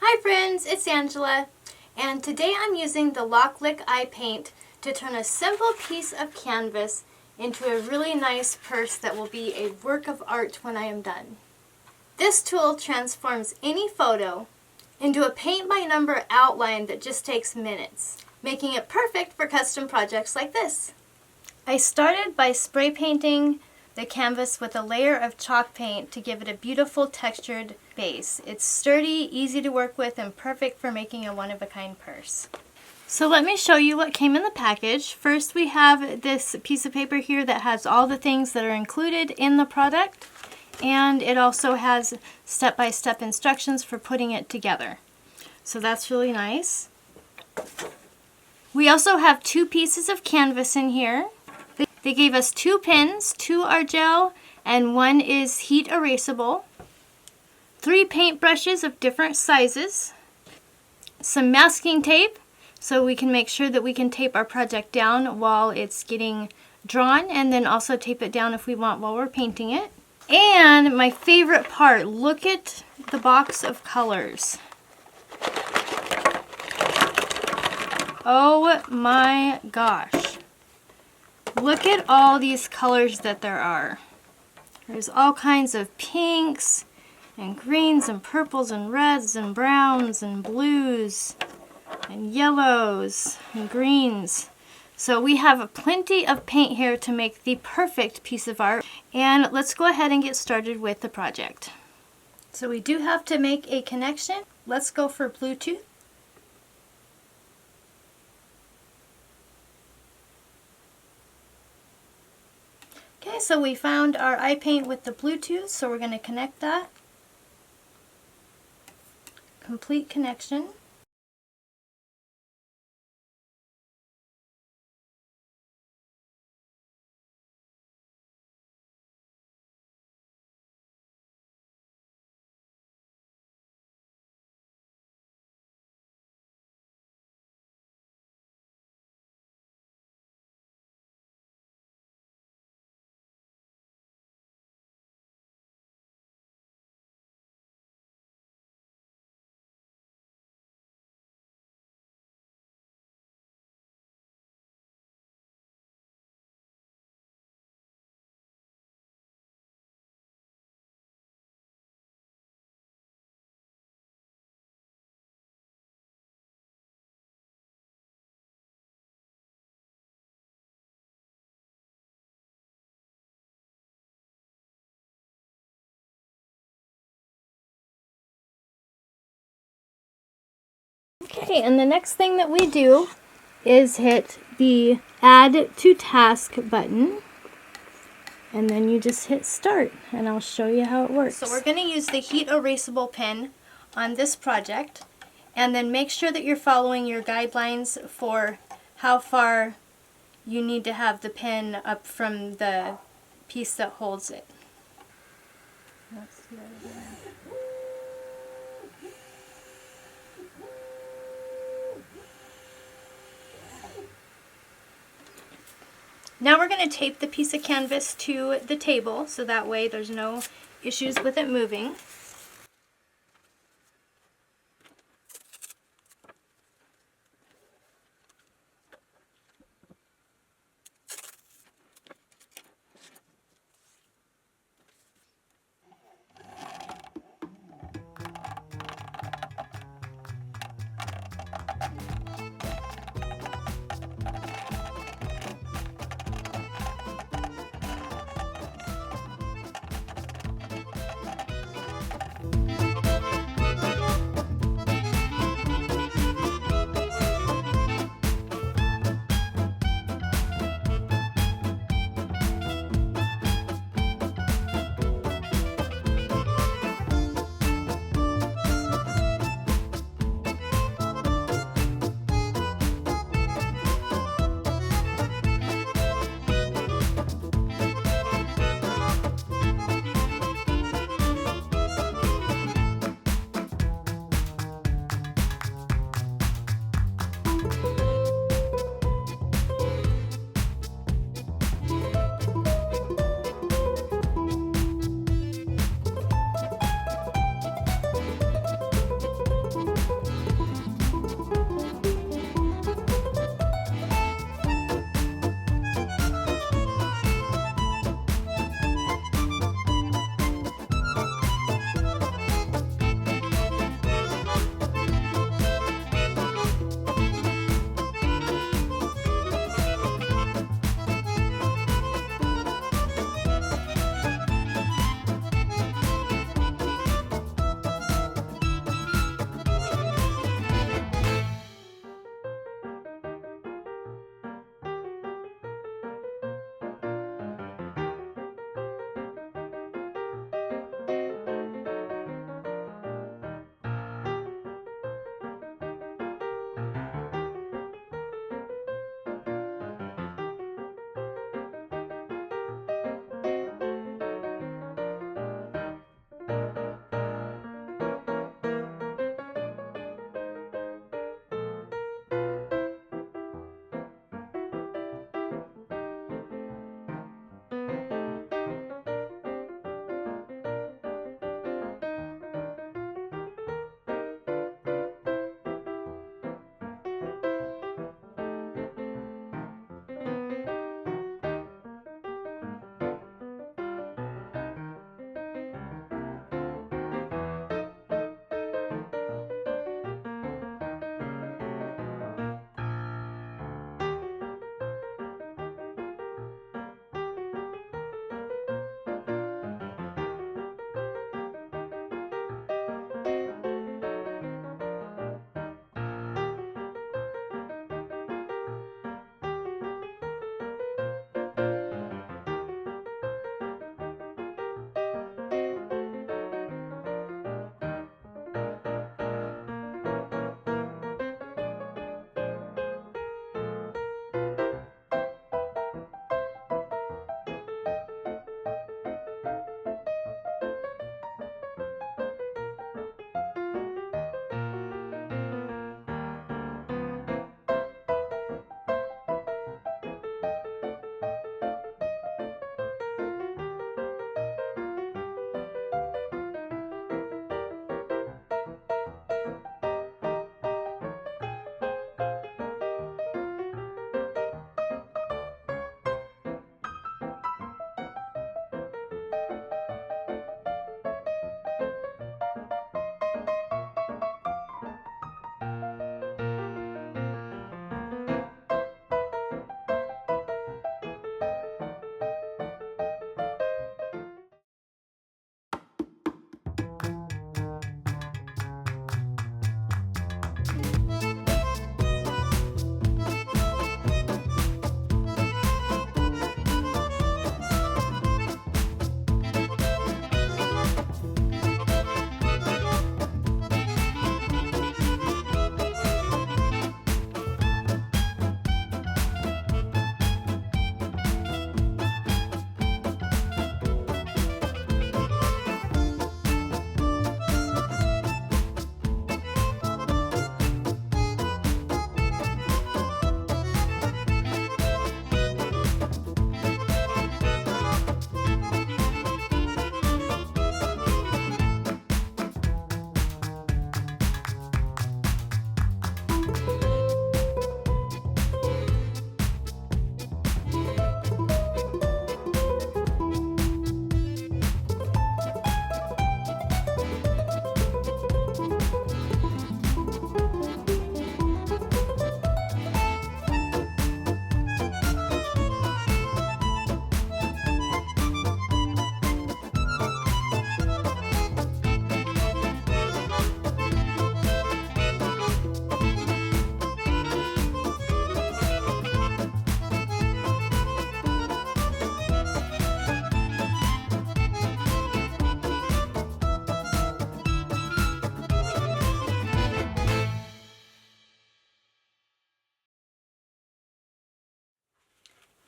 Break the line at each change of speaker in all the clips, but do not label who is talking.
Hi friends, it's Angela, and today I'm using the LOKLiK iPaint to turn a simple piece of canvas into a really nice purse that will be a work of art when I am done. This tool transforms any photo into a paint-by-number outline that just takes minutes, making it perfect for custom projects like this. I started by spray painting the canvas with a layer of chalk paint to give it a beautiful textured base. It's sturdy, easy to work with, and perfect for making a one-of-a-kind purse. So let me show you what came in the package. First we have this piece of paper here that has all the things that are included in the product, and it also has step-by-step instructions for putting it together. So that's really nice. We also have 2 pieces of canvas in here. They gave us 2 pins, 2 are gel, and 1 is heat erasable. 3 paint brushes of different sizes. Some masking tape, so we can make sure that we can tape our project down while it's getting drawn, and then also tape it down if we want while we're painting it. And my favorite part, look at the box of colors. Oh my gosh. Look at all these colors that there are. There's all kinds of pinks and greens and purples and reds and browns and blues and yellows and greens. So we have plenty of paint here to make the perfect piece of art. And let's go ahead and get started with the project. So we do have to make a connection. Let's go for Bluetooth. Okay, so we found our iPaint with the Bluetooth, so we're going to connect that. Complete connection. Okay, and the next thing that we do is hit the Add to Task button, and then you just hit Start, and I'll show you how it works. So we're going to use the heat erasable pen on this project, and then make sure that you're following your guidelines for how far you need to have the pen up from the piece that holds it. Let's do that again. Now we're going to tape the piece of canvas to the table, so that way there's no issues with it moving.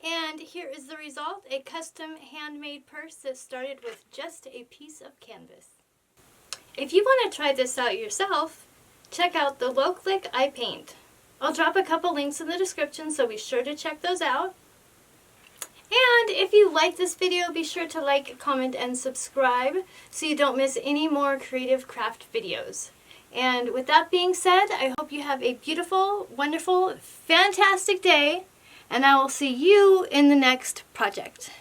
And here is the result, a custom handmade purse that started with just a piece of canvas. If you want to try this out yourself, check out the LOKLiK iPaint. I'll drop a couple links in the description, so be sure to check those out. And if you like this video, be sure to like, comment, and subscribe so you don't miss any more creative craft videos. And with that being said, I hope you have a beautiful, wonderful, fantastic day, and I will see you in the next project.